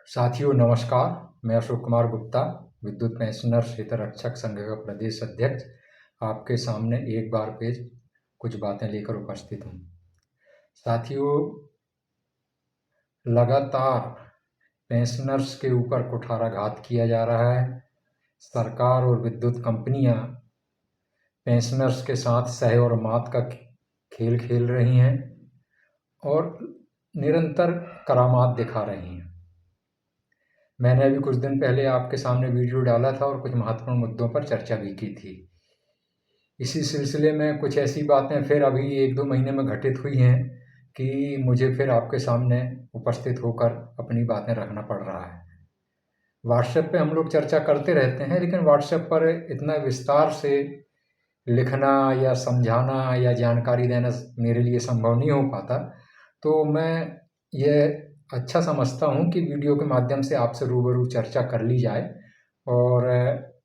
साथियों नमस्कार। मैं अशोक कुमार गुप्ता, विद्युत पेंशनर्स हितरक्षक संघ का प्रदेश अध्यक्ष, आपके सामने एक बार फिर कुछ बातें लेकर उपस्थित हूँ। साथियों, लगातार पेंशनर्स के ऊपर कुठाराघात किया जा रहा है। सरकार और विद्युत कंपनियां पेंशनर्स के साथ सह और मात का खेल खेल रही हैं और निरंतर करामात दिखा रही हैं। मैंने अभी कुछ दिन पहले आपके सामने वीडियो डाला था और कुछ महत्वपूर्ण मुद्दों पर चर्चा भी की थी। इसी सिलसिले में कुछ ऐसी बातें फिर अभी 1-2 महीने में घटित हुई हैं कि मुझे फिर आपके सामने उपस्थित होकर अपनी बातें रखना पड़ रहा है। व्हाट्सएप पे हम लोग चर्चा करते रहते हैं, लेकिन व्हाट्सएप पर इतना विस्तार से लिखना या समझाना या जानकारी देना मेरे लिए संभव नहीं हो पाता। तो मैं ये अच्छा समझता हूँ कि वीडियो के माध्यम से आपसे रूबरू चर्चा कर ली जाए और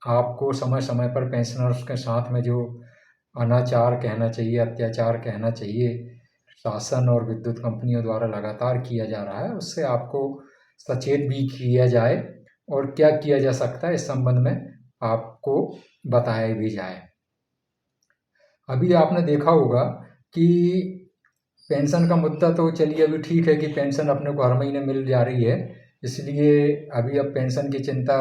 आपको समय समय पर पेंशनर्स के साथ में जो अनाचार कहना चाहिए, अत्याचार कहना चाहिए, शासन और विद्युत कंपनियों द्वारा लगातार किया जा रहा है, उससे आपको सचेत भी किया जाए और क्या किया जा सकता है इस संबंध में आपको बताया भी जाए। अभी आपने देखा होगा कि पेंशन का मुद्दा तो चलिए अभी ठीक है कि पेंशन अपने को हर महीने मिल जा रही है, इसलिए अभी अब पेंशन की चिंता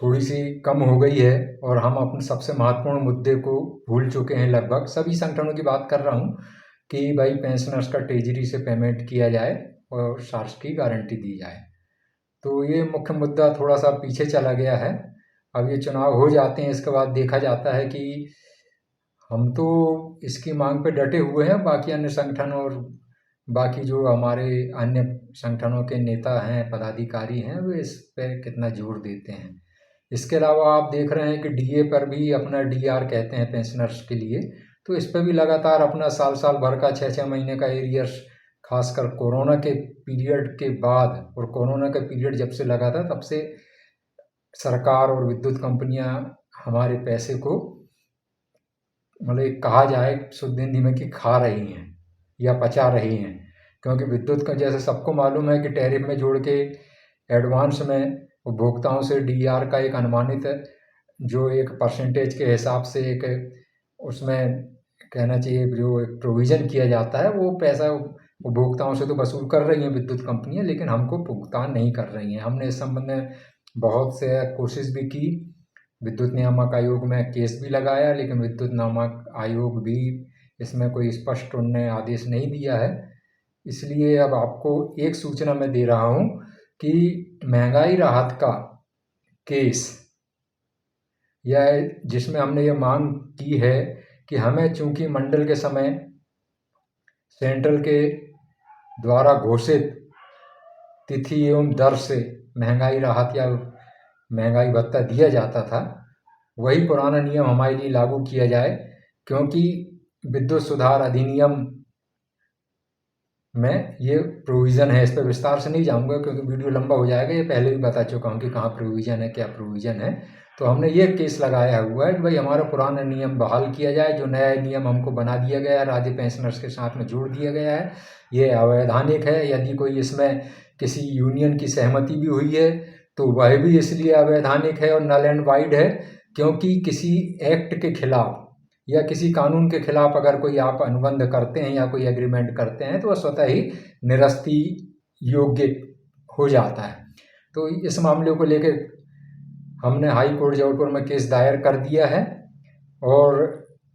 थोड़ी सी कम हो गई है और हम अपने सबसे महत्वपूर्ण मुद्दे को भूल चुके हैं। लगभग सभी संगठनों की बात कर रहा हूँ कि भाई पेंशनर्स का ट्रेजरी से पेमेंट किया जाए और सार्स की गारंटी दी जाए। तो ये मुख्य मुद्दा थोड़ा सा पीछे चला गया है। अब ये चुनाव हो जाते हैं, इसके बाद देखा जाता है कि हम तो इसकी मांग पे डटे हुए हैं, बाकी अन्य संगठन और बाकी जो हमारे अन्य संगठनों के नेता हैं, पदाधिकारी हैं, वे इस पे कितना जोर देते हैं। इसके अलावा आप देख रहे हैं कि डीए पर भी अपना डीआर कहते हैं पेंशनर्स के लिए, तो इस पर भी लगातार अपना साल भर का 6-6 महीने का एरियर्स, खासकर कोरोना के पीरियड के बाद और कोरोना का पीरियड जब से लगा था तब से सरकार और विद्युत कंपनियां हमारे पैसे को मतलब कहा जाए शुद्ध हिंदी में कि खा रही हैं या पचा रही हैं। क्योंकि विद्युत का जैसे सबको मालूम है कि टैरिफ में जोड़ के एडवांस में उपभोक्ताओं से डीआर का एक अनुमानित जो एक परसेंटेज के हिसाब से एक उसमें कहना चाहिए जो एक प्रोविज़न किया जाता है, वो पैसा उपभोक्ताओं से तो वसूल कर रही हैं विद्युत कंपनियां, लेकिन हमको भुगतान नहीं कर रही हैं। हमने इस संबंध में बहुत से कोशिश भी की, विद्युत नियामक आयोग में केस भी लगाया, लेकिन विद्युत नियामक आयोग भी इसमें कोई स्पष्ट उन्होंने आदेश नहीं दिया है। इसलिए अब आपको एक सूचना मैं दे रहा हूँ कि महंगाई राहत का केस या जिसमें हमने ये मांग की है कि हमें चूंकि मंडल के समय सेंट्रल के द्वारा घोषित तिथि एवं दर से महंगाई राहत या महंगाई भत्ता दिया जाता था, वही पुराना नियम हमारे लिए लागू किया जाए। क्योंकि विद्युत सुधार अधिनियम में ये प्रोविज़न है। इस पर विस्तार से नहीं जाऊंगा क्योंकि वीडियो लंबा हो जाएगा, ये पहले भी बता चुका हूँ कि कहाँ प्रोविज़न है, क्या प्रोविज़न है। तो हमने ये केस लगाया हुआ है कि भाई हमारा पुराना नियम बहाल किया जाए, जो नया नियम हमको बना दिया गया है, राज्य पेंशनर्स के साथ में जोड़ दिया गया है, ये अवैधानिक है। यदि कोई इसमें किसी यूनियन की सहमति भी हुई है तो वह भी इसलिए अवैधानिक है और नल एंड वाइड है, क्योंकि किसी एक्ट के खिलाफ या किसी कानून के खिलाफ अगर कोई आप अनुबंध करते हैं या कोई एग्रीमेंट करते हैं तो वह स्वतः ही निरस्ती योग्य हो जाता है। तो इस मामले को लेकर हमने हाई कोर्ट जबलपुर में केस दायर कर दिया है और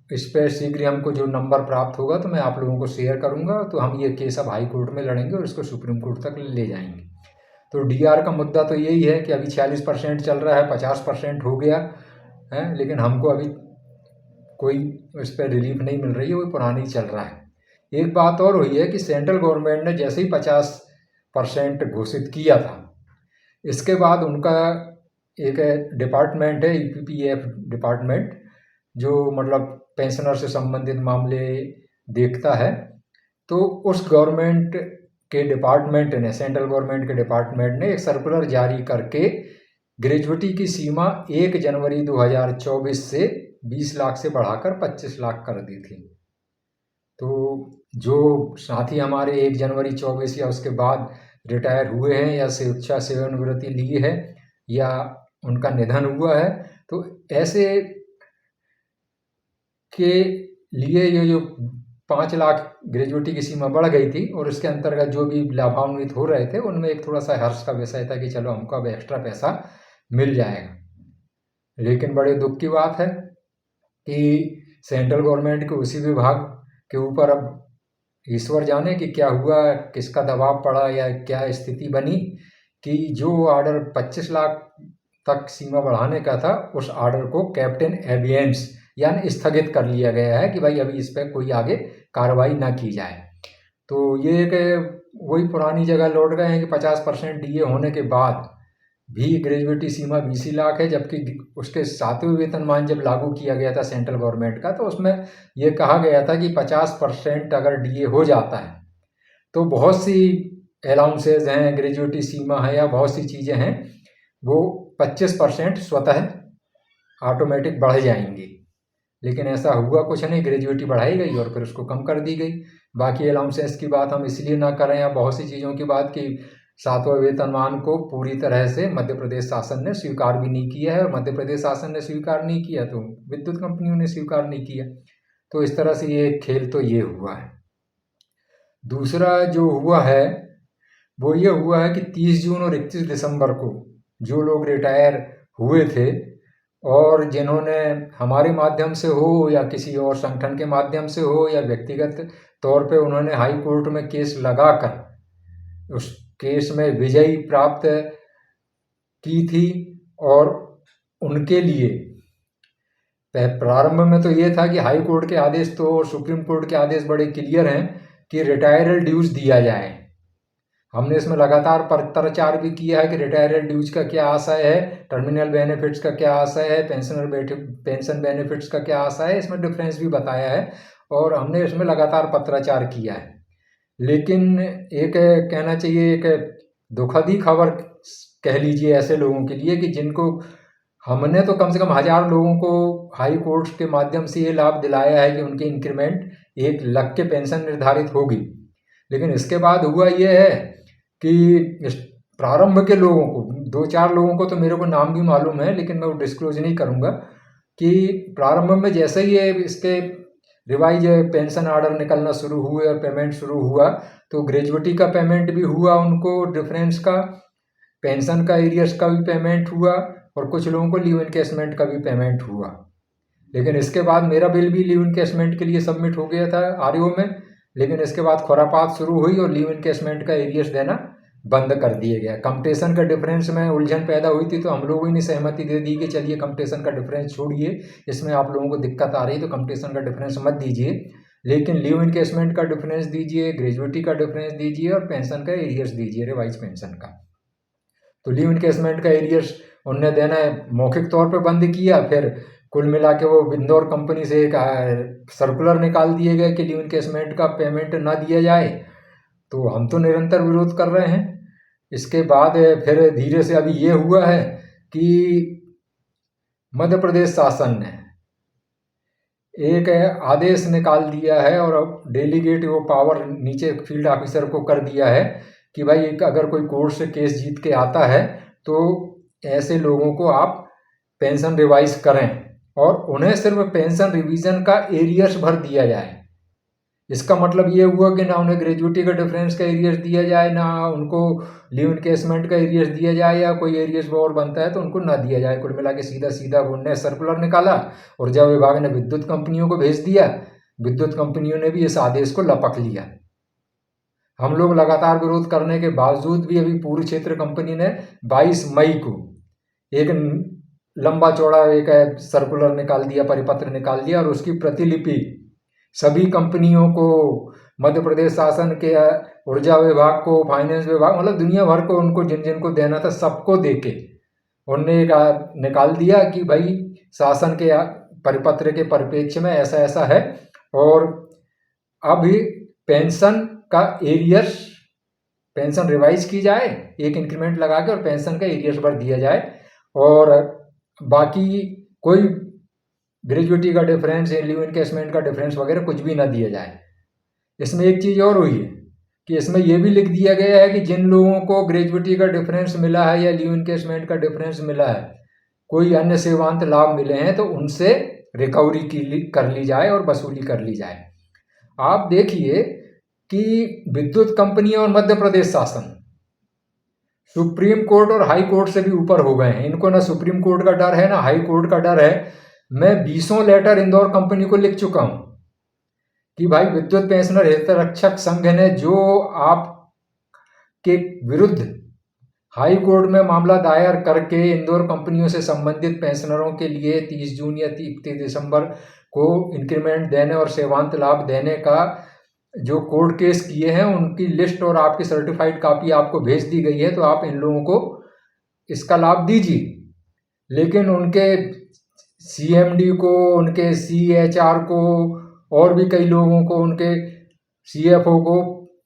इस पर शीघ्र हमको जो नंबर प्राप्त होगा तो मैं आप लोगों को शेयर करूंगा। तो हम ये केस अब हाई कोर्ट में लड़ेंगे और इसको सुप्रीम कोर्ट तक ले जाएंगे। तो डीआर का मुद्दा तो यही है कि अभी 46% चल रहा है, 50% हो गया है, लेकिन हमको अभी कोई इस पर रिलीफ नहीं मिल रही है, वो पुरानी चल रहा है। एक बात और हुई है कि सेंट्रल गवर्नमेंट ने जैसे ही 50% घोषित किया था, इसके बाद उनका एक डिपार्टमेंट है ईपीपीएफ डिपार्टमेंट, जो मतलब पेंशनर से संबंधित मामले देखता है। तो उस गवर्नमेंट के डिपार्टमेंट ने, सेंट्रल गवर्नमेंट के डिपार्टमेंट ने एक सर्कुलर जारी करके ग्रेजुएटी की सीमा 1 जनवरी 2024 से 20 लाख से बढ़ाकर 25 लाख कर दी थी। तो जो साथी हमारे 1 जनवरी 24 या उसके बाद रिटायर हुए हैं या स्वेच्छा सेवानिवृत्ति ली है या उनका निधन हुआ है, तो ऐसे के लिए ये जो 5 लाख ग्रेजुएटी की सीमा बढ़ गई थी और इसके अंतर्गत जो भी लाभान्वित हो रहे थे उनमें एक थोड़ा सा हर्ष का विषय था कि चलो हमको अब एक्स्ट्रा पैसा मिल जाएगा। लेकिन बड़े दुख की बात है कि सेंट्रल गवर्नमेंट के उसी विभाग के ऊपर अब ईश्वर जाने कि क्या हुआ, किसका दबाव पड़ा या क्या स्थिति बनी कि जो ऑर्डर 25 लाख तक सीमा बढ़ाने का था उस ऑर्डर को कैप्टन एबियंस यानी स्थगित कर लिया गया है कि भाई अभी इस पर कोई आगे कार्रवाई ना की जाए। तो ये एक वही पुरानी जगह लौट गए हैं कि 50% डीए होने के बाद भी ग्रेजुएटी सीमा 20 लाख है, जबकि उसके 7वें वेतनमान जब लागू किया गया था सेंट्रल गवर्नमेंट का तो उसमें ये कहा गया था कि 50% अगर डीए हो जाता है तो बहुत सी अलाउंसेज हैं, ग्रेजुएटी सीमा है या बहुत सी चीज़ें हैं वो 25% स्वतः ऑटोमेटिक बढ़ जाएंगी। लेकिन ऐसा हुआ कुछ नहीं, ग्रेजुएटी बढ़ाई गई और फिर उसको कम कर दी गई। बाकी अलाउंसेस की बात हम इसलिए ना करें या बहुत सी चीज़ों की बात कि 7वें वेतनमान को पूरी तरह से मध्य प्रदेश शासन ने स्वीकार भी नहीं किया है और मध्य प्रदेश शासन ने स्वीकार नहीं किया तो विद्युत कंपनियों ने स्वीकार नहीं किया। तो इस तरह से ये खेल तो ये हुआ है। दूसरा जो हुआ है वो ये हुआ है कि 30 जून और 31 दिसंबर को जो लोग रिटायर हुए थे और जिन्होंने हमारे माध्यम से हो या किसी और संगठन के माध्यम से हो या व्यक्तिगत तौर पे उन्होंने हाई कोर्ट में केस लगाकर उस केस में विजयी प्राप्त की थी और उनके लिए प्रारंभ में तो ये था कि हाई कोर्ट के आदेश तो और सुप्रीम कोर्ट के आदेश बड़े क्लियर हैं कि रिटायरल ड्यूज दिया जाए। हमने इसमें लगातार पत्राचार भी किया है कि रिटायरल ड्यूज का क्या आशय है, टर्मिनल बेनिफिट्स का क्या आशय है, पेंशन बेनिफिट्स का क्या आशय है, इसमें डिफरेंस भी बताया है और हमने इसमें लगातार पत्राचार किया है। लेकिन एक कहना चाहिए एक दुखद ही खबर कह लीजिए ऐसे लोगों के लिए कि जिनको हमने तो कम से कम 1000 लोगों को हाई कोर्ट के माध्यम से ये लाभ दिलाया है कि उनकी इंक्रीमेंट 1 लाख के पेंशन निर्धारित होगी। लेकिन इसके बाद हुआ ये है कि प्रारंभ के लोगों को 2-4 लोगों को तो मेरे को नाम भी मालूम है लेकिन मैं वो डिस्क्लोज नहीं करूँगा कि प्रारंभ में जैसे ही ये इसके रिवाइज पेंशन ऑर्डर निकलना शुरू हुए और पेमेंट शुरू हुआ तो ग्रेजुएटी का पेमेंट भी हुआ, उनको डिफरेंस का, पेंशन का एरियर्स का भी पेमेंट हुआ और कुछ लोगों को लीव इनकेसमेंट का भी पेमेंट हुआ। लेकिन इसके बाद मेरा बिल भी लीव इनकेसमेंट के लिए सबमिट हो गया था आरओ में, लेकिन इसके बाद खुरापात शुरू हुई और लीव इनकेसमेंट का एरियर्स देना बंद कर दिया गया। कंपटेशन का डिफरेंस में उलझन पैदा हुई थी तो हम लोगों ने सहमति दे दी कि चलिए कंपटेशन का डिफरेंस छोड़िए, इसमें आप लोगों को दिक्कत आ रही है तो कंपटेशन का डिफरेंस मत दीजिए, लेकिन लीव इनकेसमेंट का डिफरेंस दीजिए, ग्रेजुएटी का डिफरेंस दीजिए और पेंशन का एरियर्स दीजिए, रिवाइज पेंशन का। तो लीव इनकेसमेंट का एरियर्स उनने देना मौखिक तौर पर बंद किया। फिर कुल मिला के वो इंदौर कंपनी से एक सर्कुलर निकाल दिए गए कि लीव इनकेसमेंट का पेमेंट ना दिया जाए। तो हम तो निरंतर विरोध कर रहे हैं। इसके बाद फिर धीरे से अभी ये हुआ है कि मध्य प्रदेश शासन ने एक आदेश निकाल दिया है और अब डेलीगेट वो पावर नीचे फील्ड ऑफिसर को कर दिया है कि भाई अगर कोई कोर्ट से केस जीत के आता है तो ऐसे लोगों को आप पेंशन रिवाइज करें और उन्हें सिर्फ पेंशन रिवीजन का एरियर्स भर दिया जाए। इसका मतलब ये हुआ कि ना उन्हें ग्रेजुएटी का डिफरेंस का एरियर्स दिया जाए, ना उनको लीव इनकेसमेंट का एरियर्स दिया जाए या कोई एरियर्स और बनता है तो उनको ना दिया जाए। कुल मिला के सीधा सीधा उन्होंने सर्कुलर निकाला और जब विभाग ने विद्युत कंपनियों को भेज दिया, विद्युत कंपनियों ने भी इस आदेश को लपक लिया। हम लोग लगातार विरोध करने के बावजूद भी अभी पूर्व क्षेत्र कंपनी ने 22 मई को एक लंबा चौड़ा एक सर्कुलर निकाल दिया, परिपत्र निकाल दिया और उसकी प्रतिलिपि सभी कंपनियों को, मध्य प्रदेश शासन के ऊर्जा विभाग को, फाइनेंस विभाग, मतलब दुनिया भर को उनको जिन जिन को देना था सबको देके उन्होंने निकाल दिया कि भाई शासन के परिपत्र के परिप्रेक्ष्य में ऐसा ऐसा है और अभी पेंशन का एरियर्स, पेंशन रिवाइज की जाए, एक इंक्रीमेंट लगा के और पेंशन का एरियर्स भर दिया जाए और बाकी कोई ग्रेजुएटी का डिफरेंस, लीव इनकेसमेंट का डिफरेंस वगैरह कुछ भी ना दिया जाए। इसमें एक चीज़ और हुई है कि इसमें यह भी लिख दिया गया है कि जिन लोगों को ग्रेजुइटी का डिफरेंस मिला है या लीव इनकेसमेंट का डिफरेंस मिला है, कोई अन्य सेवांत लाभ मिले हैं, तो उनसे रिकवरी कर ली जाए और वसूली कर ली जाए। आप देखिए कि विद्युत कंपनियां और मध्य प्रदेश शासन सुप्रीम कोर्ट और हाई कोर्ट से भी ऊपर हो गए हैं। इनको ना सुप्रीम कोर्ट का डर है ना हाई कोर्ट का डर है। मैं 20 लेटर इंदौर कंपनी को लिख चुका हूं कि भाई विद्युत पेंशनर हितरक्षक संघ ने जो आपके विरुद्ध हाई कोर्ट में मामला दायर करके इंदौर कंपनियों से संबंधित पेंशनरों के लिए 30 जून या 31 दिसंबर को इंक्रीमेंट देने और सेवांत लाभ देने का जो कोर्ट केस किए हैं, उनकी लिस्ट और आपकी सर्टिफाइड कॉपी आपको भेज दी गई है, तो आप इन लोगों को इसका लाभ दीजिए। लेकिन उनके सीएमडी को, उनके सीएचआर को और भी कई लोगों को, उनके सीएफओ को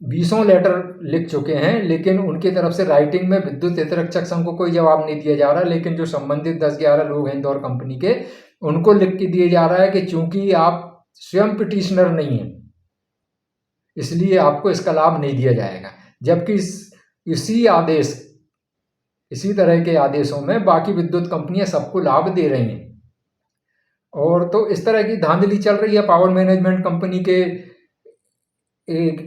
20 लेटर लिख चुके हैं, लेकिन उनकी तरफ से राइटिंग में विद्युत हितरक्षक संघ को कोई जवाब नहीं दिया जा रहा। लेकिन जो संबंधित 10-11 लोग हैं इंदौर कंपनी के, उनको लिख के दिया जा रहा है कि चूंकि आप स्वयं पिटिशनर नहीं हैं, इसलिए आपको इसका लाभ नहीं दिया जाएगा। जबकि इसी तरह के आदेशों में बाकी विद्युत कंपनियां सबको लाभ दे रही हैं। और तो इस तरह की धांधली चल रही है पावर मैनेजमेंट कंपनी के एक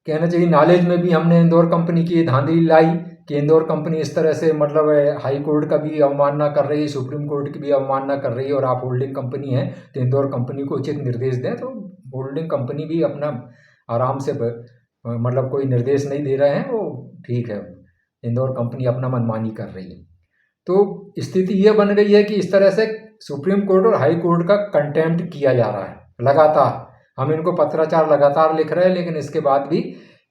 कहना चाहिए नॉलेज में भी। हमने इंदौर कंपनी की धांधली लाई कि इंदौर कंपनी इस तरह से मतलब हाई कोर्ट का भी अवमानना कर रही है, सुप्रीम कोर्ट की भी अवमानना कर रही है, और आप होल्डिंग कंपनी है तो इंदौर कंपनी को उचित निर्देश दें। तो होल्डिंग कंपनी भी अपना आराम से मतलब कोई निर्देश नहीं दे रहे हैं, वो ठीक है, इंदौर कंपनी अपना मनमानी कर रही है। तो स्थिति ये बन गई है कि इस तरह से सुप्रीम कोर्ट और हाई कोर्ट का कंटेम्प्ट किया जा रहा है लगातार। हम इनको पत्राचार लगातार लिख रहे हैं, लेकिन इसके बाद भी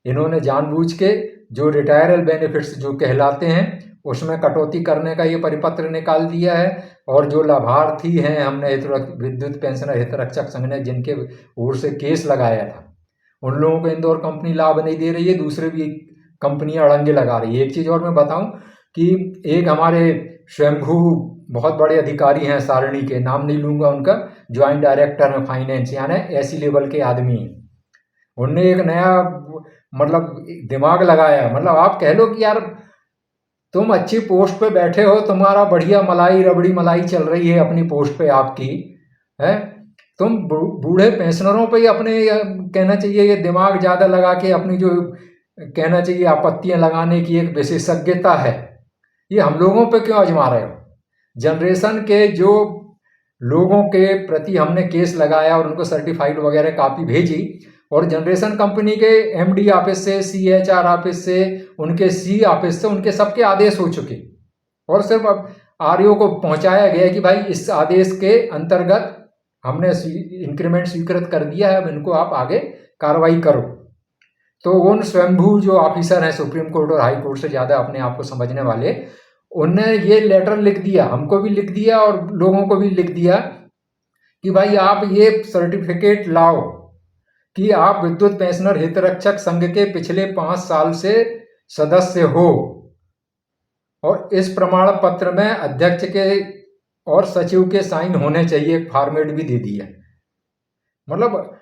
इन्होंने जानबूझ के जो रिटायरल बेनिफिट्स जो कहलाते हैं उसमें कटौती करने का ये परिपत्र निकाल दिया है। और जो लाभार्थी हैं, हमने विद्युत पेंशनर हितरक्षक संघ ने जिनके ओर से केस लगाया था, उन लोगों को इंदौर कंपनी लाभ नहीं दे रही है, दूसरे भी कंपनियां अड़ंगे लगा रही है। एक चीज़ और मैं बताऊं कि एक हमारे स्वयंभू बहुत बड़े अधिकारी हैं सारणी के, नाम नहीं लूंगा उनका, ज्वाइंट डायरेक्टर है फाइनेंस, यानी ऐसी लेवल के आदमी हैं। उनने एक नया मतलब दिमाग लगाया, मतलब आप कह लो कि यार तुम अच्छी पोस्ट पे बैठे हो, तुम्हारा बढ़िया मलाई रबड़ी मलाई चल रही है अपनी पोस्ट पे आपकी है, तुम बूढ़े पेंशनरों पे ही अपने कहना चाहिए ये दिमाग ज़्यादा लगा के अपनी जो कहना चाहिए आपत्तियां लगाने की एक विशेषज्ञता है, ये हम लोगों पे क्यों आजमा रहे हो? जनरेशन के जो लोगों के प्रति हमने केस लगाया और उनको सर्टिफाइड वगैरह कॉपी भेजी, और जनरेशन कंपनी के एमडी ऑफिस से, सीएचआर ऑफिस से, उनके सी ऑफिस से, उनके सबके आदेश हो चुके, और सिर्फ अब आरओ को पहुंचाया गया कि भाई इस आदेश के अंतर्गत हमने इंक्रीमेंट स्वीकृत कर दिया है, अब इनको आप आगे कार्रवाई करो। तो उन स्वयंभू जो ऑफिसर हैं सुप्रीम कोर्ट और हाई कोर्ट से ज़्यादा अपने आप को समझने वाले, उनने ये लेटर लिख दिया, हमको भी लिख दिया और लोगों को भी लिख दिया कि भाई आप ये सर्टिफिकेट लाओ कि आप विद्युत पेंशनर हितरक्षक संघ के पिछले 5 साल से सदस्य हो, और इस प्रमाण पत्र में अध्यक्ष के और सचिव के साइन होने चाहिए, एक फॉर्मेट भी दे दिया। मतलब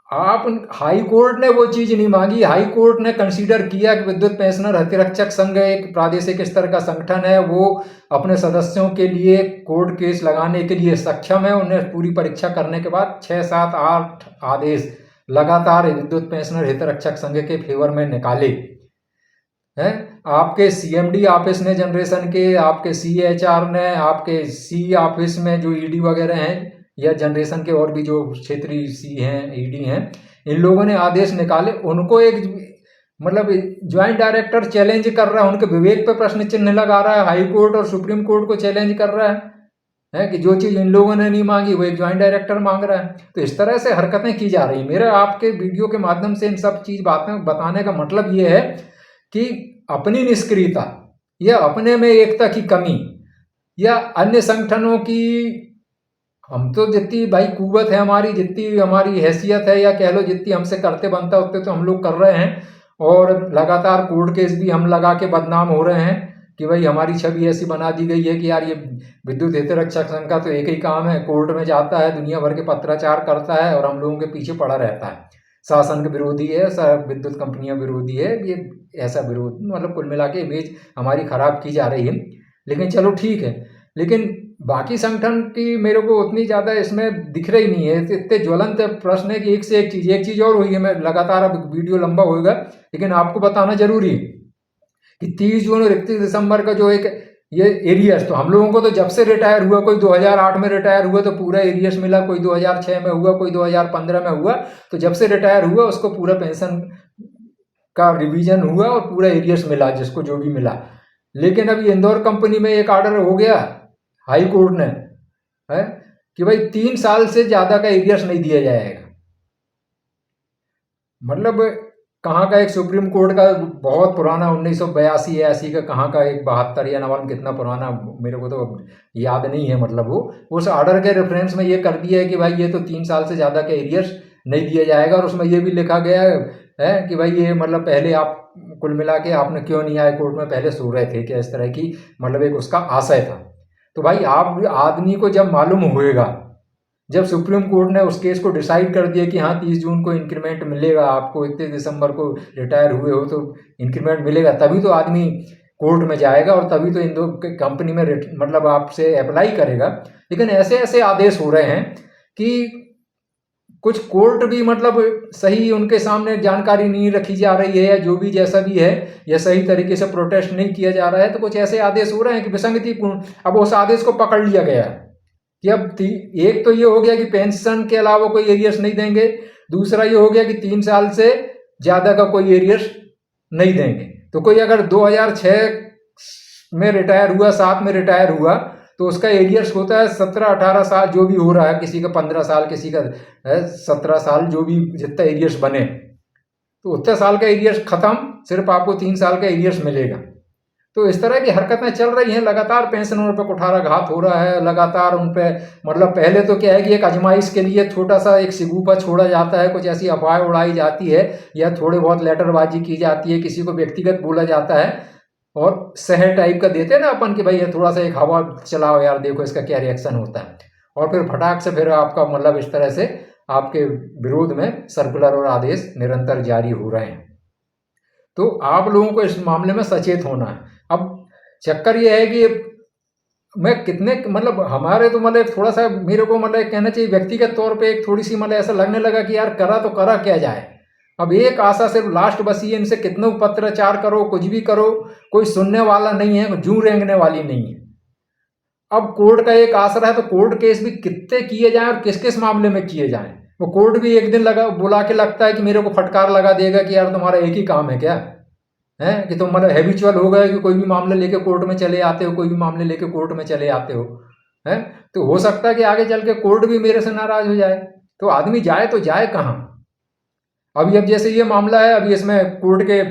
आप हाई कोर्ट ने वो चीज नहीं मांगी, हाई कोर्ट ने कंसीडर किया कि विद्युत पेंशनर हितरक्षक संघ एक प्रादेशिक स्तर का संगठन है, वो अपने सदस्यों के लिए कोर्ट केस लगाने के लिए सक्षम है। उन्हें पूरी परीक्षा करने के बाद 6, 7, 8 आदेश लगातार विद्युत पेंशनर हितरक्षक संघ के फेवर में निकाले हैं। आपके सीएमडी ऑफिस ने जनरेशन के, आपके सीएचआर ने, आपके सी ऑफिस में जो ईडी वगैरह हैं या जनरेशन के और भी जो क्षेत्रीय सी हैं, ईडी हैं, इन लोगों ने आदेश निकाले। उनको एक मतलब ज्वाइंट डायरेक्टर चैलेंज कर रहा है, उनके विवेक पे प्रश्न चिन्ह लगा रहा है, हाई कोर्ट और सुप्रीम कोर्ट को चैलेंज कर रहा है कि जो चीज़ इन लोगों ने नहीं मांगी वो एक ज्वाइंट डायरेक्टर मांग रहा है। तो इस तरह से हरकतें की जा रही। मेरा आपके वीडियो के माध्यम से इन सब चीज़ बातें बताने का मतलब ये है कि अपनी निष्क्रियता या अपने में एकता की कमी या अन्य संगठनों की, हम तो जितनी भाई कुव्वत है हमारी, जितनी हमारी हैसियत है, या कह लो जितनी हमसे करते बनता उतने तो हम लोग कर रहे हैं, और लगातार कोर्ट केस भी हम लगा के बदनाम हो रहे हैं कि भाई हमारी छवि ऐसी बना दी गई है कि यार ये विद्युत हितरक्षक संघ का तो एक ही काम है, कोर्ट में जाता है, दुनिया भर के पत्राचार करता है और हम लोगों के पीछे पड़ा रहता है। शासन के विरोधी है, विद्युत कंपनियां विरोधी है, ये ऐसा विरोध, मतलब कुल मिला के इमेज हमारी खराब की जा रही है। लेकिन चलो ठीक है, लेकिन बाकी संगठन की मेरे को उतनी ज़्यादा इसमें दिख रही नहीं है। इतने ज्वलंत प्रश्न है कि एक से एक चीज़ और हुई है। मैं लगातार, अब वीडियो लंबा होगा लेकिन आपको बताना जरूरी है कि 30 जून और 31 दिसंबर का जो एक ये एरियर्स, तो हम लोगों को तो जब से रिटायर हुआ, कोई 2008 में रिटायर हुआ तो पूरा एरियर्स मिला, कोई 2006 में हुआ, कोई 2015 में हुआ, तो जब से रिटायर हुआ उसको पूरा पेंशन का रिवीजन हुआ और पूरा एरियर्स मिला जिसको जो भी मिला। लेकिन अभी इंदौर कंपनी में एक ऑर्डर हो गया हाई कोर्ट ने, है कि भाई 3 साल से ज्यादा का एरियर्स नहीं दिया जाएगा। मतलब कहाँ का एक सुप्रीम कोर्ट का बहुत पुराना 1982-83 का, कहाँ का एक 72 या नवान कितना पुराना, मेरे को तो याद नहीं है। मतलब वो उस ऑर्डर के रेफरेंस में ये कर दिया है कि भाई ये तो 3 साल से ज़्यादा का एरियर्स नहीं दिया जाएगा। और उसमें ये भी लिखा गया है कि भाई ये मतलब पहले आप कुल मिला के आपने क्यों नहीं आए कोर्ट में पहले सो रहे थे, क्या इस तरह की मतलब एक उसका आशय था। तो भाई आप आदमी को जब मालूम होएगा, जब सुप्रीम कोर्ट ने उस केस को डिसाइड कर दिया कि हाँ 30 जून को इंक्रीमेंट मिलेगा, आपको 31 दिसंबर को रिटायर हुए हो तो इंक्रीमेंट मिलेगा, तभी तो आदमी कोर्ट में जाएगा और तभी तो इन दो कंपनी में मतलब आपसे अप्लाई करेगा। लेकिन ऐसे ऐसे आदेश हो रहे हैं कि कुछ कोर्ट भी मतलब सही उनके सामने जानकारी नहीं रखी जा रही है, या जो भी जैसा भी है, या सही तरीके से प्रोटेस्ट नहीं किया जा रहा है। तो कुछ ऐसे आदेश हो रहे हैं कि विसंगतिपूर्ण। अब उस आदेश को पकड़ लिया गया है कि अब एक तो ये हो गया कि पेंशन के अलावा कोई एरियर्स नहीं देंगे, दूसरा ये हो गया कि 3 साल से ज्यादा का कोई एरियर्स नहीं देंगे। तो कोई अगर 2006 में रिटायर हुआ, 7 में रिटायर हुआ, तो उसका एरियर्स होता है 17-18 साल, जो भी हो रहा है, किसी का 15 साल, किसी का 17 साल, जो भी जितना एरियर्स बने, तो उतने साल का एरियर्स खत्म, सिर्फ आपको 3 साल का एरियर्स मिलेगा। तो इस तरह की हरकतें चल रही हैं, लगातार पेंशनरों पर कुठाराघात हो रहा है, लगातार उन पे मतलब पहले तो क्या है कि एक आजमाइश के लिए छोटा सा एक सिगूपा छोड़ा जाता है, कुछ ऐसी अफवाह उड़ाई जाती है या थोड़ी बहुत लेटरबाजी की जाती है, किसी को व्यक्तिगत बोला जाता है और शहर टाइप का देते हैं ना अपन कि भाई ये थोड़ा सा एक हवा चलाओ यार, देखो इसका क्या रिएक्शन होता है, और फिर फटाक से फिर आपका मतलब इस तरह से आपके विरोध में सर्कुलर और आदेश निरंतर जारी हो रहे हैं। तो आप लोगों को इस मामले में सचेत होना है। अब चक्कर ये है कि मैं कितने मतलब हमारे तो मतलब थोड़ा सा मेरे को मतलब कहना चाहिए व्यक्तिगत तौर पे एक थोड़ी सी मतलब ऐसा लगने लगा कि यार करा तो करा क्या जाए। अब एक आशा सिर्फ लास्ट बसी है, इनसे कितने पत्राचार करो, कुछ भी करो, कोई सुनने वाला नहीं है, जू रेंगने वाली नहीं है। अब कोर्ट का एक आसरा है, तो कोर्ट केस भी कितने किए जाएं और किस किस मामले में किए जाएं। वो कोर्ट भी एक दिन लगा बुला के लगता है कि मेरे को फटकार लगा देगा कि यार तुम्हारा एक ही काम है क्या, है कि तुम मतलब हैबिचुअल हो गए कि कोई भी मामले लेके कोर्ट में चले आते हो, कोई भी मामले लेके कोर्ट में चले आते हो, है। तो हो सकता है कि आगे चल के कोर्ट भी मेरे से नाराज हो जाए, तो आदमी जाए तो जाए कहाँ। अभी अब जैसे ये मामला है, अभी इसमें कोर्ट के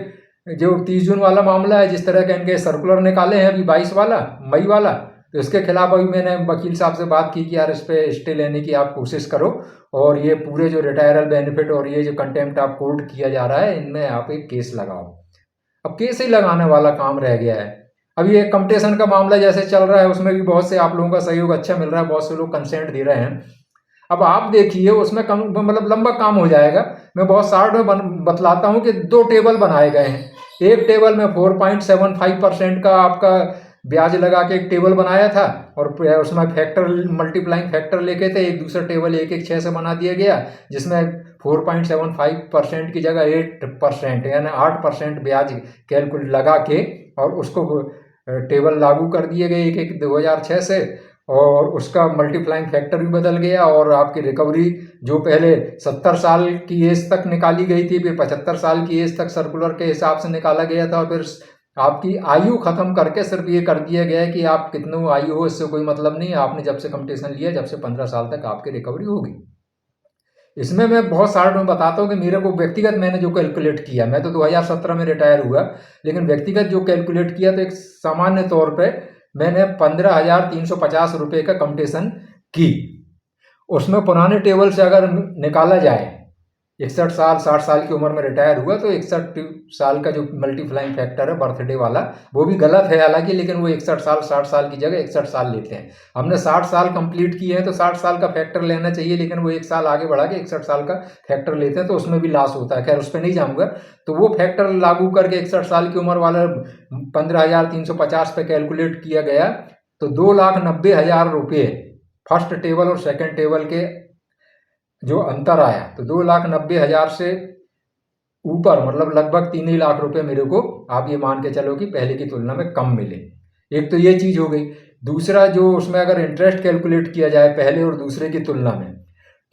जो 30 जून वाला मामला है, जिस तरह के इनके सर्कुलर निकाले हैं अभी 22 वाला मई वाला, तो इसके खिलाफ अभी मैंने वकील साहब से बात की कि यार इस पे स्टे लेने की आप कोशिश करो, और ये पूरे जो रिटायरल बेनिफिट और ये जो कंटेम्प्ट ऑफ कोर्ट किया जा रहा है, इनमें आप एक केस लगाओ। अब केस ही लगाने वाला काम रह गया है। अभी ये कंपटीशन का मामला जैसे चल रहा है, उसमें भी बहुत से आप लोगों का सहयोग अच्छा मिल रहा है, बहुत से लोग कंसेंट दे रहे हैं। अब आप देखिए उसमें कम मतलब लंबा काम हो जाएगा। मैं बहुत शॉर्ट में बतलाता हूँ कि 2 टेबल बनाए गए हैं। एक टेबल में 4.75% का आपका ब्याज लगा के एक टेबल बनाया था, और उसमें फैक्टर मल्टीप्लाइंग फैक्टर लेके थे। एक दूसरा टेबल 1-1-6 से बना दिया गया, जिसमें 4.75% की जगह 8% यानी 8% ब्याज कैलकुलेट लगा के और उसको टेबल लागू कर दिए गए 1-1-2006 से, और उसका मल्टीप्लाइंग फैक्टर भी बदल गया, और आपकी रिकवरी जो पहले 70 साल की एज तक निकाली गई थी, फिर 75 साल की एज तक सर्कुलर के हिसाब से निकाला गया था, और फिर आपकी आयु खत्म करके सिर्फ ये कर दिया गया है कि आप कितने आयु हो इससे कोई मतलब नहीं, आपने जब से कंपटीशन लिया जब से 15 साल तक आपकी रिकवरी होगी। इसमें मैं बहुत शॉर्ट में बताता हूँ कि मेरे को व्यक्तिगत मैंने जो कैलकुलेट किया, मैं तो 2017 में रिटायर हुआ, लेकिन व्यक्तिगत जो कैलकुलेट किया तो एक सामान्य तौर पे मैंने 15,350 रुपये का कंपटीशन की। उसमें पुराने टेबल से अगर निकाला जाए 61 साल 60 साल की उम्र में रिटायर हुआ, तो 61 साल का जो मल्टीप्लाइंग फैक्टर है बर्थडे वाला, वो भी गलत है हालांकि, लेकिन वो 61 साल 60 साल की जगह 61 साल लेते हैं। हमने 60 साल कंप्लीट किए हैं तो 60 साल का फैक्टर लेना चाहिए, लेकिन वो एक साल आगे बढ़ा के 61 साल का फैक्टर लेते हैं, तो उसमें भी लॉस होता है। खैर उस पर नहीं जाऊँगा। तो वो फैक्टर लागू करके 61 साल की उम्र वाला 15,350 पे कैलकुलेट किया गया, तो 2,90,000 रुपये फर्स्ट टेबल और सेकंड टेबल के जो अंतर आया, तो 2,90,000 से ऊपर, मतलब लगभग 3 ही लाख रुपए मेरे को आप ये मान के चलो कि पहले की तुलना में कम मिले। एक तो ये चीज़ हो गई। दूसरा, जो उसमें अगर इंटरेस्ट कैलकुलेट किया जाए पहले और दूसरे की तुलना में,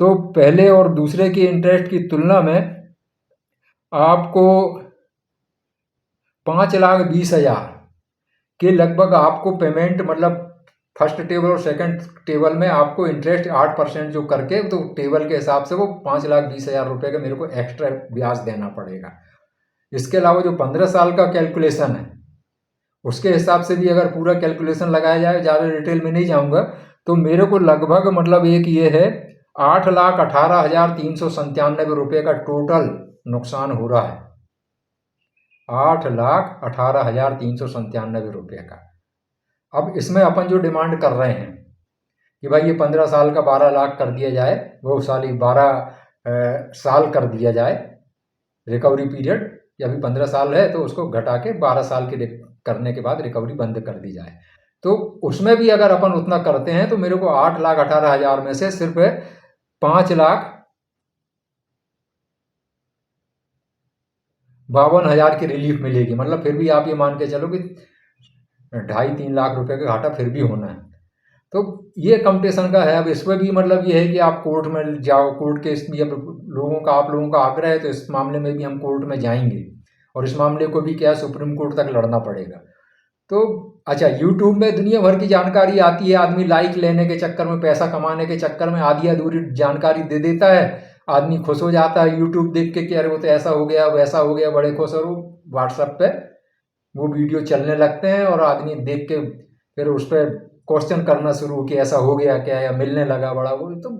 तो पहले और दूसरे की इंटरेस्ट की तुलना में आपको 5,20,000 के लगभग आपको पेमेंट, मतलब फर्स्ट टेबल और सेकंड टेबल में आपको इंटरेस्ट 8% जो करके, तो टेबल के हिसाब से वो 5,20,000 रुपये का मेरे को एक्स्ट्रा ब्याज देना पड़ेगा। इसके अलावा जो 15 साल का कैलकुलेशन है, उसके हिसाब से भी अगर पूरा कैलकुलेशन लगाया जाए, ज़्यादा डिटेल में नहीं जाऊँगा, तो मेरे को लगभग मतलब एक ये है 8,18,397 रुपये का टोटल नुकसान हो रहा है। 8,18,397 रुपये का। अब इसमें अपन जो डिमांड कर रहे हैं कि भाई ये 15 साल का 12 लाख कर दिया जाए, वो साल ही 12 साल कर दिया जाए रिकवरी पीरियड, या अभी 15 साल है तो उसको घटा के 12 साल के करने के बाद रिकवरी बंद कर दी जाए। तो उसमें भी अगर अपन उतना करते हैं तो मेरे को 8,18,000 में से सिर्फ 5,52,000 की रिलीफ मिलेगी। मतलब फिर भी आप ये मान के चलो कि 2.5-3 लाख रुपए का घाटा फिर भी होना है। तो ये कंपटीशन का है। अब इसमें भी मतलब ये है कि आप कोर्ट में जाओ, कोर्ट केस भी अब आप लोगों का आग्रह है तो इस मामले में भी हम कोर्ट में जाएंगे, और इस मामले को भी क्या सुप्रीम कोर्ट तक लड़ना पड़ेगा। तो अच्छा, यूट्यूब में दुनिया भर की जानकारी आती है, आदमी लाइक लेने के चक्कर में, पैसा कमाने के चक्कर में आधी अधूरी जानकारी दे देता है, आदमी खुश हो जाता है यूट्यूब देख के कि अरे वो तो ऐसा हो गया वैसा हो गया, बड़े खुश, और वो व्हाट्सएप पे वो वीडियो चलने लगते हैं और आदमी देख के फिर उस पर क्वेश्चन करना शुरू कि ऐसा हो गया क्या, या मिलने लगा बड़ा। वो तो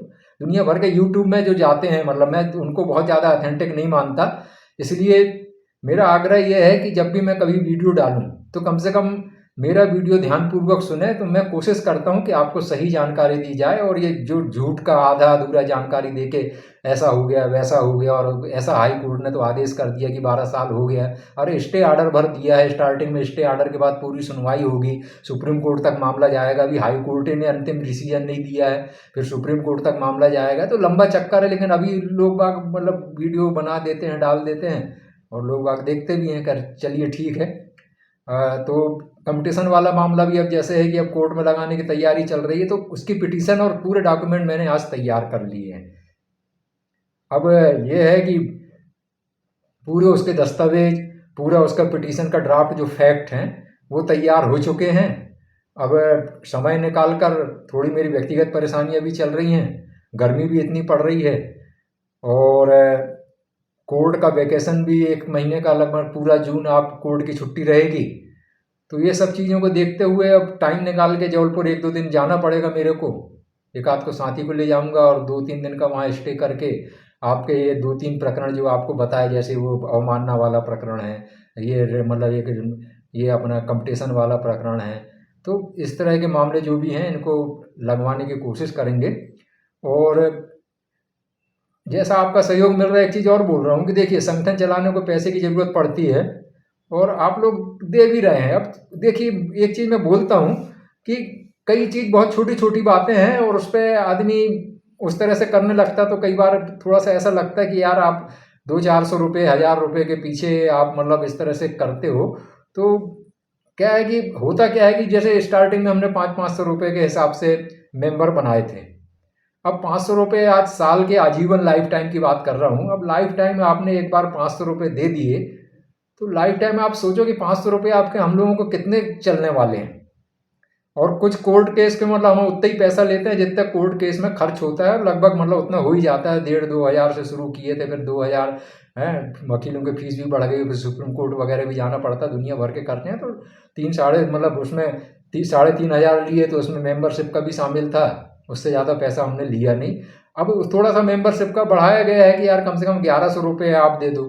दुनिया भर के यूट्यूब में जो जाते हैं, मतलब मैं उनको बहुत ज़्यादा ऑथेंटिक नहीं मानता, इसलिए मेरा आग्रह यह है कि जब भी मैं कभी वीडियो डालूं तो कम से कम मेरा वीडियो ध्यानपूर्वक सुने। तो मैं कोशिश करता हूं कि आपको सही जानकारी दी जाए, और ये जो झूठ का आधा अधूरा जानकारी देके ऐसा हो गया वैसा हो गया, और ऐसा हाई कोर्ट ने तो आदेश कर दिया कि 12 साल हो गया, अरे स्टे ऑर्डर भर दिया है, स्टार्टिंग में स्टे ऑर्डर के बाद पूरी सुनवाई होगी, सुप्रीम कोर्ट तक मामला जाएगा, अभी हाई कोर्ट ने अंतिम डिसीजन नहीं दिया है, फिर सुप्रीम कोर्ट तक मामला जाएगा, तो लंबा चक्कर है। लेकिन अभी लोग बाग मतलब वीडियो बना देते हैं, डाल देते हैं, और लोग बाग देखते भी हैं, कर चलिए ठीक है। तो कंपटीशन वाला मामला भी अब जैसे है कि अब कोर्ट में लगाने की तैयारी चल रही है, तो उसकी पिटीशन और पूरे डॉक्यूमेंट मैंने आज तैयार कर लिए हैं। अब ये है कि पूरे उसके दस्तावेज, पूरा उसका पिटीशन का ड्राफ्ट जो फैक्ट हैं वो तैयार हो चुके हैं। अब समय निकाल कर, थोड़ी मेरी व्यक्तिगत परेशानियां भी चल रही हैं, गर्मी भी इतनी पड़ रही है, और कोर्ट का वैकेशन भी 1 महीने का, लगभग पूरा जून आप कोर्ट की छुट्टी रहेगी। तो ये सब चीज़ों को देखते हुए अब टाइम निकाल के जबलपुर 1-2 दिन जाना पड़ेगा मेरे को। एक आध को साथी को ले जाऊंगा, और 2-3 दिन का वहाँ स्टे करके आपके ये 2-3 प्रकरण जो आपको बताए, जैसे वो अवमानना वाला प्रकरण है, ये मतलब ये अपना कंपटीशन वाला प्रकरण है, तो इस तरह के मामले जो भी हैं इनको लगवाने की कोशिश करेंगे। और जैसा आपका सहयोग मिल रहा है, एक चीज़ और बोल रहा हूँ कि देखिए, संगठन चलाने को पैसे की ज़रूरत पड़ती है, और आप लोग दे भी रहे हैं। अब देखिए, एक चीज़ मैं बोलता हूँ कि कई चीज़ बहुत छोटी छोटी बातें हैं, और उस पर आदमी उस तरह से करने लगता, तो कई बार थोड़ा सा ऐसा लगता है कि यार आप 200-400 रुपये 1,000 रुपये के पीछे आप मतलब इस तरह से करते हो। तो क्या है कि होता क्या है कि जैसे स्टार्टिंग में हमने 500-500 रुपये के हिसाब से मेंबर बनाए थे। अब 500 रुपये आज साल के आजीवन लाइफ टाइम की बात कर रहा हूँ। अब लाइफ टाइम में आपने एक बार 500 रुपये दे दिए, तो लाइफ टाइम में आप सोचो कि 500 रुपये आपके हम लोगों को कितने चलने वाले हैं। और कुछ कोर्ट केस के मतलब हम उतना ही पैसा लेते हैं जितना कोर्ट केस में खर्च होता है, लगभग मतलब उतना हो ही जाता है। 1,500-2 हज़ार से शुरू किए थे, फिर 2,000 है, वकीलों की फीस भी बढ़ गई, फिर सुप्रीम कोर्ट वगैरह भी जाना पड़ता, दुनिया भर के करते हैं। तो 3 साढ़े मतलब उसमें 3 साढ़े 3 हज़ार लिए, तो उसमें मेंबरशिप का भी शामिल था, उससे ज़्यादा पैसा हमने लिया नहीं। अब थोड़ा सा मेंबरशिप का बढ़ाया गया है कि यार कम से कम 1100 रुपये आप दे दो,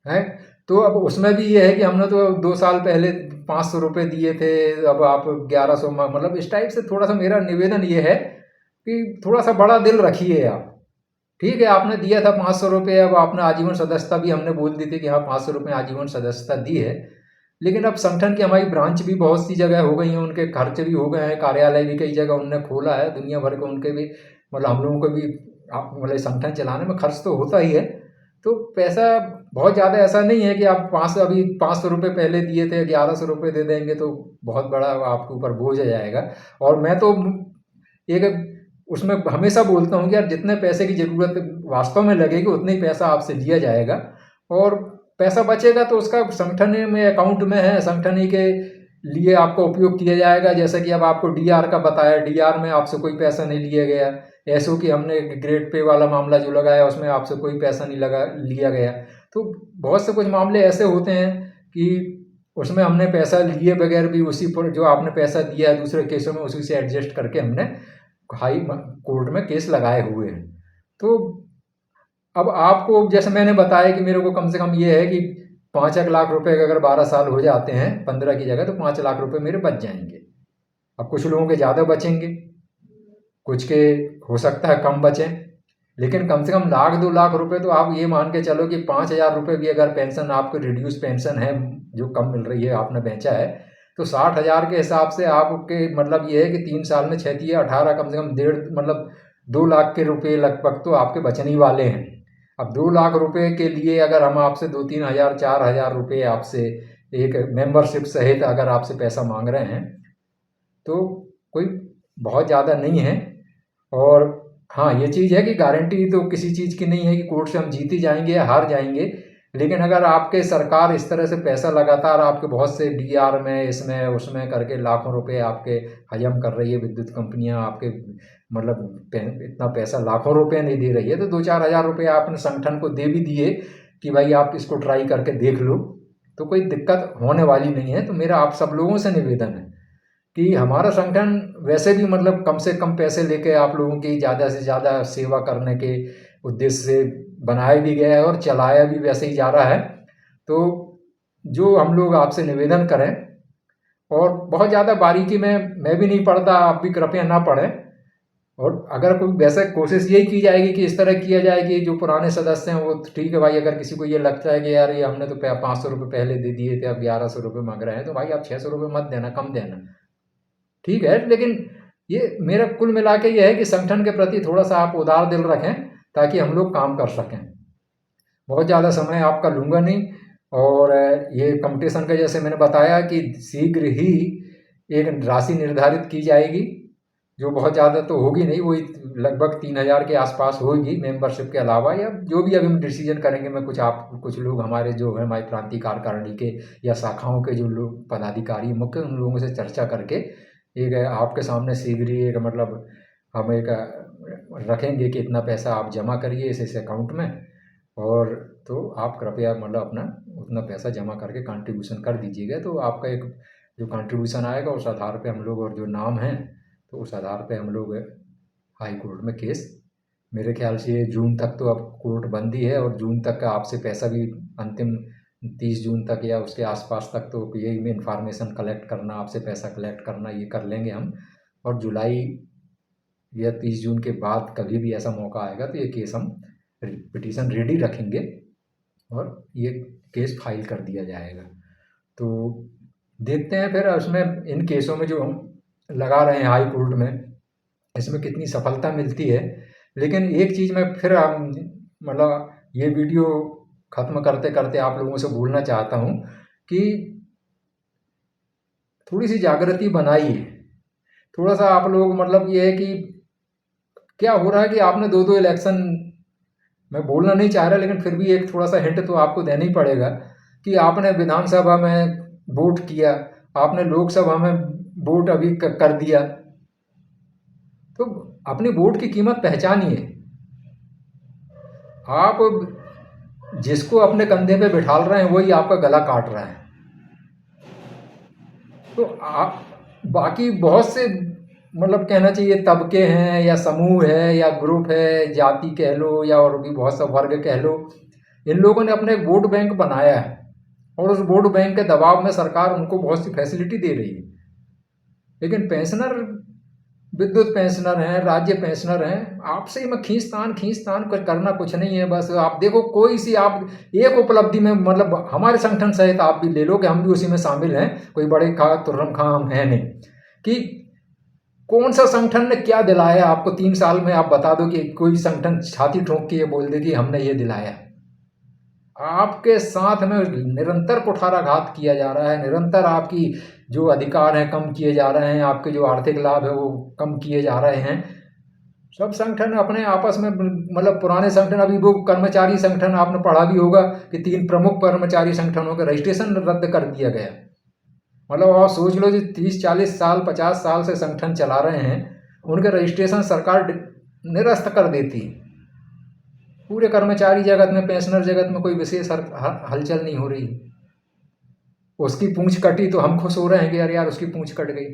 है। तो अब उसमें भी ये है कि हमने तो 2 साल पहले 500 रुपये दिए थे, अब आप 1100, मतलब इस टाइप से थोड़ा सा मेरा निवेदन ये है कि थोड़ा सा बड़ा दिल रखिए आप। ठीक है, आपने दिया था 500 रुपये, अब आपने आजीवन सदस्यता भी हमने बोल दी थी कि हाँ 500 रुपये आजीवन सदस्यता दी है, लेकिन अब संगठन की हमारी ब्रांच भी बहुत सी जगह हो गई हैं, उनके खर्च भी हो गए हैं, कार्यालय भी कई जगह उनने खोला है, दुनिया भर के उनके भी, मतलब हम लोगों को भी मतलब संगठन चलाने में खर्च तो होता ही है। तो पैसा बहुत ज़्यादा ऐसा नहीं है कि आप अभी 500 रुपये पहले दिए थे, 1100 रुपये दे देंगे तो बहुत बड़ा आपके ऊपर बोझ आ जाएगा। और मैं तो एक उसमें हमेशा बोलता हूँ कि यार जितने पैसे की ज़रूरत वास्तव में लगेगी उतना ही पैसा आपसे लिया जाएगा, और पैसा बचेगा तो उसका संगठन में अकाउंट में है, संगठन ही के लिए आपका उपयोग किया जाएगा। जैसे कि अब आपको डीआर का बताया, डीआर में आपसे कोई पैसा नहीं लिया गया। एसओ की हमने ग्रेड पे वाला मामला जो लगाया उसमें आपसे कोई पैसा नहीं लिया गया। तो बहुत से कुछ मामले ऐसे होते हैं कि उसमें हमने पैसा लिए बगैर भी उसी पर जो आपने पैसा दिया है दूसरे केसों में उसी से एडजस्ट करके हमने हाई कोर्ट में केस लगाए हुए हैं। तो अब आपको जैसे मैंने बताया कि मेरे को कम से कम ये है कि 5 लाख रुपए अगर 12 साल हो जाते हैं 15 की जगह, तो 5 लाख रुपए मेरे बच जाएंगे। अब कुछ लोगों के ज़्यादा बचेंगे, कुछ के हो सकता है कम बचें, लेकिन कम से कम 1 लाख 2 लाख रुपए तो आप ये मान के चलो कि 5,000 रुपये भी अगर पेंशन आपको रिड्यूस पेंशन है जो कम मिल रही है आपने बेचा है, तो 60,000 के हिसाब से आपके मतलब ये है कि 3 साल में 6 तिया 18, कम से कम डेढ़ मतलब 2 लाख के रुपये लगभग तो आपके बचने ही वाले हैं। अब 2 लाख रुपए के लिए अगर हम आपसे 2-3 हज़ार 4 हज़ार रुपये आपसे एक मेंबरशिप सहित अगर आपसे पैसा मांग रहे हैं तो कोई बहुत ज़्यादा नहीं है। और हाँ, ये चीज़ है कि गारंटी तो किसी चीज़ की नहीं है कि कोर्ट से हम जीत ही जाएंगे या हार जाएंगे, लेकिन अगर आपके सरकार इस तरह से पैसा लगातार आपके बहुत से डीआर में इसमें उसमें करके लाखों रुपए आपके हजम कर रही है, विद्युत कंपनियां आपके मतलब इतना पैसा लाखों रुपए नहीं दे रही है, तो 2-4 हज़ार रुपये आपने संगठन को दे भी दिए कि भाई आप इसको ट्राई करके देख लो, तो कोई दिक्कत होने वाली नहीं है। तो मेरा आप सब लोगों से निवेदन है कि हमारा संगठन वैसे भी मतलब कम से कम पैसे लेके आप लोगों की ज़्यादा से ज़्यादा सेवा करने के उद्देश्य से बनाया भी गया है और चलाया भी वैसे ही जा रहा है। तो जो हम लोग आपसे निवेदन करें, और बहुत ज़्यादा बारीकी में मैं भी नहीं पढ़ता, आप भी कृपया ना पढ़ें, और अगर कोई वैसे कोशिश यही की जाएगी कि इस तरह किया जाए कि जो पुराने सदस्य हैं वो ठीक है भाई, अगर किसी को ये लगता है कि यार ये हमने तो 500 रुपये पहले दे दिए थे अब 1100 रुपये मांग रहे हैं, तो भाई आप 600 रुपये मत देना, कम देना, ठीक है। लेकिन ये मेरा कुल मिला के ये है कि संगठन के प्रति थोड़ा सा आप उदार दिल रखें ताकि हम लोग काम कर सकें। बहुत ज़्यादा समय आपका लूँगा नहीं, और ये कंपटीशन का जैसे मैंने बताया कि शीघ्र ही एक राशि निर्धारित की जाएगी, जो बहुत ज़्यादा तो होगी नहीं, वही लगभग 3,000 के आसपास होगी मेंबरशिप के अलावा, या जो भी अभी हम डिसीजन करेंगे। मैं कुछ लोग हमारे जो है हमारी प्रांतीय कार्यकारिणी के या शाखाओं के जो लोग पदाधिकारी मुख्य, उन लोगों से चर्चा करके एक आपके सामने शीघ्र ही एक मतलब हम एक रखेंगे कि इतना पैसा आप जमा करिए इस अकाउंट में, और तो आप कृपया मतलब अपना उतना पैसा जमा करके कंट्रीब्यूशन कर दीजिएगा। तो आपका एक जो कंट्रीब्यूशन आएगा उस आधार पे हम लोग, और जो नाम है तो उस आधार पे हम लोग हाई कोर्ट में केस, मेरे ख्याल से जून तक तो अब कोर्ट बंद ही है, और जून तक का आपसे पैसा भी अंतिम 30 जून तक या उसके आसपास तक तो यही में इंफॉर्मेशन कलेक्ट करना, आपसे पैसा कलेक्ट करना, ये कर लेंगे हम। और जुलाई या 30 जून के बाद कभी भी ऐसा मौका आएगा तो ये केस हम पिटीशन रेडी रखेंगे और ये केस फाइल कर दिया जाएगा। तो देखते हैं फिर उसमें इन केसों में जो हम लगा रहे हैं हाई कोर्ट में, इसमें कितनी सफलता मिलती है। लेकिन एक चीज़ मैं फिर मतलब ये वीडियो ख़त्म करते करते आप लोगों से बोलना चाहता हूँ कि थोड़ी सी जागृति बनाइए। थोड़ा सा आप लोग मतलब ये है कि क्या हो रहा है कि आपने 2-2 इलेक्शन, मैं बोलना नहीं चाह रहा लेकिन फिर भी एक थोड़ा सा हिंट तो आपको देना ही पड़ेगा कि आपने विधानसभा में वोट किया, आपने लोकसभा में वोट अभी कर दिया, तो अपने वोट की कीमत पहचानिए। आप जिसको अपने कंधे पे बिठाल रहे हैं वही आपका गला काट रहा है। तो आप बाकी बहुत से मतलब कहना चाहिए तबके हैं या समूह है या ग्रुप है, जाति कह लो या और भी बहुत सा वर्ग कह लो, इन लोगों ने अपने एक वोट बैंक बनाया है और उस वोट बैंक के दबाव में सरकार उनको बहुत सी फैसिलिटी दे रही है। लेकिन पेंशनर, विद्युत पेंशनर हैं, राज्य पेंशनर हैं, आपसे ही मैं खींचतान करना कुछ नहीं है। बस आप देखो कोई सी आप एक उपलब्धि में, मतलब हमारे संगठन सहित आप भी ले लो कि हम भी उसी में शामिल हैं, कोई बड़े खा तुर्रम खां हम हैं नहीं, कि कौन सा संगठन ने क्या दिलाया आपको 3 साल में। आप बता दो कि कोई संगठन छाती ठोक के ये बोल दे कि हमने ये दिलाया। आपके साथ में निरंतर कुठाराघात किया जा रहा है, निरंतर आपकी जो अधिकार हैं कम किए जा रहे हैं, आपके जो आर्थिक लाभ है वो कम किए जा रहे हैं। सब संगठन अपने आपस में, मतलब पुराने संगठन, अभी वो कर्मचारी संगठन आपने पढ़ा भी होगा कि 3 प्रमुख कर्मचारी संगठनों का रजिस्ट्रेशन रद्द कर दिया गया। मतलब आप सोच लो जो 30-40 साल 50 साल से संगठन चला रहे हैं, उनके रजिस्ट्रेशन सरकार निरस्त कर देती। पूरे कर्मचारी जगत में, पेंशनर जगत में कोई विशेष हलचल नहीं हो रही। उसकी पूंछ कटी तो हम खुश हो रहे हैं कि यार उसकी पूंछ कट गई।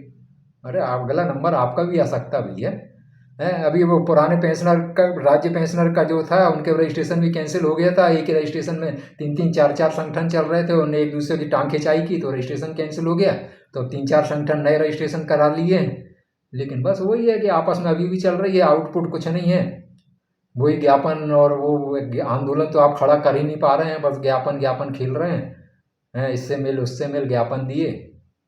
अरे आप, अगला नंबर आपका भी आ सकता भैया है। अभी वो पुराने पेंशनर का, राज्य पेंशनर का जो था, उनके रजिस्ट्रेशन भी कैंसिल हो गया था। एक ही रजिस्ट्रेशन में 3-3 4-4 संगठन चल रहे थे, उन्होंने एक दूसरे की टांग खिंचाई की तो रजिस्ट्रेशन कैंसिल हो गया। तो 3-4 संगठन नए रजिस्ट्रेशन करा लिए हैं। लेकिन बस वही है कि आपस में अभी भी चल रही है, आउटपुट कुछ नहीं है। वही ज्ञापन और वो आंदोलन तो आप खड़ा कर ही नहीं पा रहे हैं, बस ज्ञापन ज्ञापन खेल रहे हैं, इससे मिल उससे मिल, ज्ञापन दिए,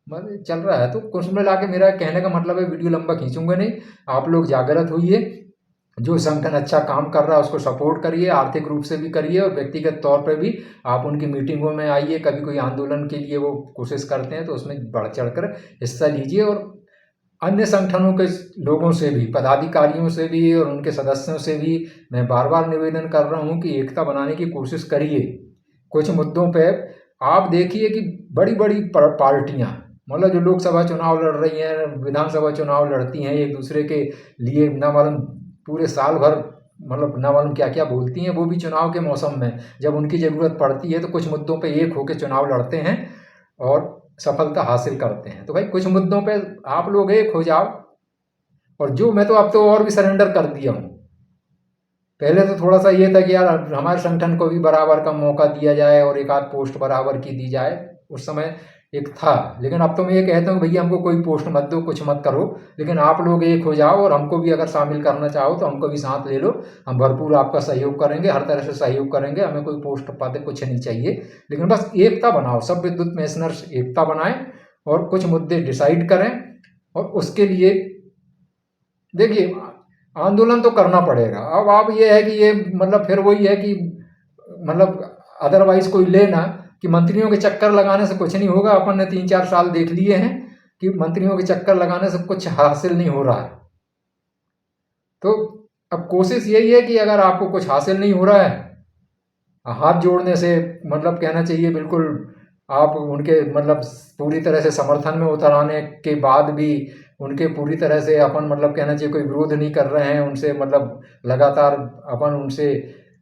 बस चल रहा है। तो कुछ मिला के मेरा कहने का मतलब है, वीडियो लंबा खींचूंगा नहीं, आप लोग जागृत होइए। जो संगठन अच्छा काम कर रहा है उसको सपोर्ट करिए, आर्थिक रूप से भी करिए और व्यक्तिगत तौर पर भी आप उनकी मीटिंगों में आइए। कभी कोई आंदोलन के लिए वो कोशिश करते हैं तो उसमें बढ़ चढ़ कर हिस्सा लीजिए। और अन्य संगठनों के लोगों से भी, पदाधिकारियों से भी और उनके सदस्यों से भी मैं बार बार निवेदन कर रहा हूं कि एकता बनाने की कोशिश करिए। कुछ मुद्दों पे आप देखिए कि बड़ी बड़ी पार्टियां, मतलब जो लोकसभा चुनाव लड़ रही हैं, विधानसभा चुनाव लड़ती हैं, एक दूसरे के लिए ना मालूम पूरे साल भर, मतलब ना मालूम क्या क्या बोलती हैं। वो भी चुनाव के मौसम में जब उनकी ज़रूरत पड़ती है तो कुछ मुद्दों पे एक होकर चुनाव लड़ते हैं और सफलता हासिल करते हैं। तो भाई कुछ मुद्दों पे आप लोग एक हो जाओ। और जो मैं तो अब तो और भी सरेंडर कर दिया हूँ। पहले तो थोड़ा सा ये था कि यार हमारे संगठन को भी बराबर का मौका दिया जाए और एक आध पोस्ट बराबर की दी जाए, उस समय एक था। लेकिन अब तो मैं ये कहता हूँ भैया हमको कोई पोस्ट मत दो, कुछ मत करो, लेकिन आप लोग एक हो जाओ और हमको भी अगर शामिल करना चाहो तो हमको भी साथ ले लो। हम भरपूर आपका सहयोग करेंगे, हर तरह से सहयोग करेंगे, हमें कोई पोस्ट पद कुछ नहीं चाहिए। लेकिन बस एकता बनाओ, सब विद्युत पेंशनर्स एकता बनाएं और कुछ मुद्दे डिसाइड करें। और उसके लिए देखिए आंदोलन तो करना पड़ेगा। अब आप ये है कि ये मतलब फिर वही है कि मतलब अदरवाइज कोई ले ना कि मंत्रियों के चक्कर लगाने से कुछ नहीं होगा। अपन ने 3-4 साल देख लिए हैं कि मंत्रियों के चक्कर लगाने से कुछ हासिल नहीं हो रहा है। तो अब कोशिश यही है कि अगर आपको कुछ हासिल नहीं हो रहा है, हाथ जोड़ने से मतलब कहना चाहिए बिल्कुल आप उनके मतलब पूरी तरह से समर्थन में उतर आने के बाद भी उनके पूरी तरह से अपन मतलब कहना चाहिए कोई विरोध नहीं कर रहे हैं उनसे, मतलब लगातार अपन उनसे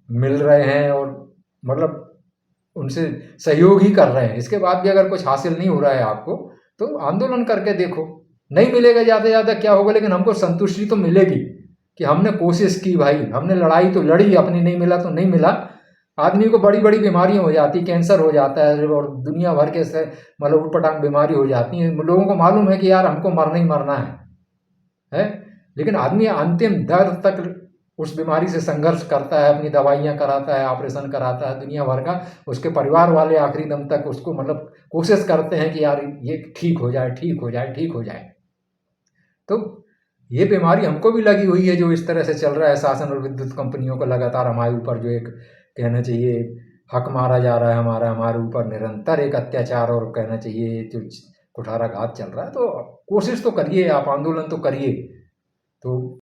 मिल रहे हैं और मतलब उनसे सहयोग ही कर रहे हैं। इसके बाद भी अगर कुछ हासिल नहीं हो रहा है आपको तो आंदोलन करके देखो। नहीं मिलेगा ज़्यादा ज़्यादा क्या होगा, लेकिन हमको संतुष्टि तो मिलेगी कि हमने कोशिश की भाई, हमने लड़ाई तो लड़ी, अपनी नहीं मिला तो नहीं मिला। आदमी को बड़ी बड़ी बीमारियां हो जाती, कैंसर हो जाता है और दुनिया भर के से मतलब उटपटांग बीमारी हो जाती है। लोगों को मालूम है कि यार हमको मरना ही मरना है। लेकिन आदमी अंतिम दर्द तक उस बीमारी से संघर्ष करता है, अपनी दवाइयाँ कराता है, ऑपरेशन कराता है दुनिया भर का। उसके परिवार वाले आखिरी दम तक उसको मतलब कोशिश करते हैं कि यार ये ठीक हो जाए, ठीक हो जाए, ठीक हो जाए। तो ये बीमारी हमको भी लगी हुई है जो इस तरह से चल रहा है शासन और विद्युत कंपनियों को लगातार हमारे ऊपर जो एक कहना चाहिए हक मारा जा रहा है, हमारे ऊपर निरंतर एक अत्याचार और कहना चाहिए जो कुठाराघात चल रहा है। तो कोशिश तो करिए, आप आंदोलन तो करिए। तो